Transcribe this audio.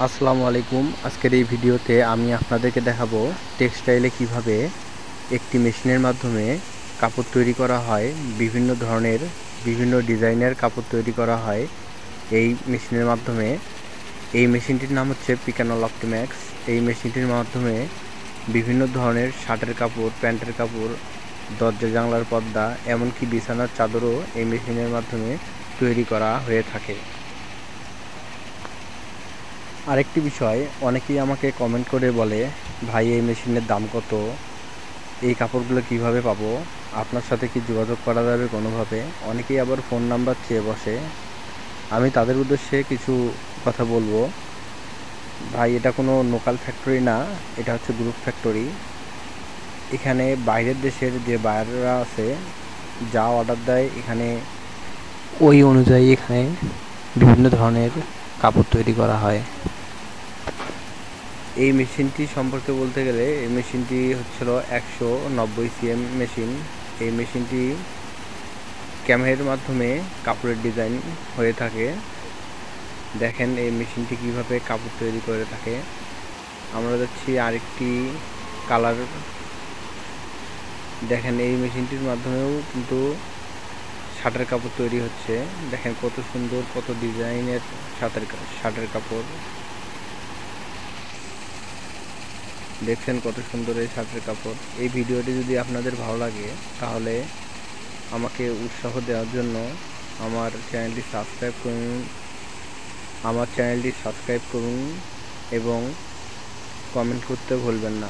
আসসালামু আলাইকুম। আজকের এই ভিডিওতে আমি আপনাদেরকে দেখাবো টেক্সটাইলে কিভাবে একটি মেশিনের মাধ্যমে কাপড় তৈরি করা হয়। বিভিন্ন ধরনের বিভিন্ন ডিজাইনের কাপড় তৈরি করা হয় এই মেশিনের মাধ্যমে। এই মেশিনটির নাম হচ্ছে পিকানল অপটিম্যাক্স। এই মেশিনটির মাধ্যমে বিভিন্ন ধরনের শার্টের কাপড়, প্যান্টের কাপড়, দরজা জানলার পর্দা, এমনকি বিছানার চাদরও এই মেশিনের মাধ্যমে তৈরি করা হয়ে থাকে। আরেকটি বিষয়, অনেকেই আমাকে কমেন্ট করে বলে, ভাই এই মেশিনের দাম কত, এই কাপড়গুলো কিভাবে পাবো, আপনার সাথে কি যোগাযোগ করা যাবে কোনোভাবে। অনেকেই আবার ফোন নাম্বার চেয়ে বসে। আমি তাদের উদ্দেশ্যে কিছু কথা বলবো। ভাই, এটা কোনো লোকাল ফ্যাক্টরি না, এটা হচ্ছে গ্রুপ ফ্যাক্টরি। এখানে বাইরের দেশের যে বায়াররা আছে, যা অর্ডার দেয় এখানে ওই অনুযায়ী এখানে বিভিন্ন ধরনের কাপড় তৈরি করা হয়। এই মেশিনটি সম্পর্কে বলতে গেলে, এই মেশিনটি হচ্ছিল 190 সিএম মেশিন। এই মেশিনটি ক্যামেরার মাধ্যমে কাপড়ের ডিজাইন হয়ে থাকে। দেখেন এই মেশিনটি কিভাবে কাপড় তৈরি করে থাকে। আমরা যাচ্ছি আরেকটি কালার। দেখেন এই মেশিনটির মাধ্যমেও কিন্তু শার্টের কাপড় তৈরি হচ্ছে। দেখেন কত সুন্দর, কত ডিজাইনের শার্টের কাপড়। দেখছেন কত সুন্দর এই শার্টের কাপড়। এই ভিডিওটি যদি আপনাদের ভালো লাগে তাহলে আমাকে উৎসাহ দেওয়ার জন্য আমার চ্যানেলটি সাবস্ক্রাইব করুন এবং কমেন্ট করতে ভুলবেন না।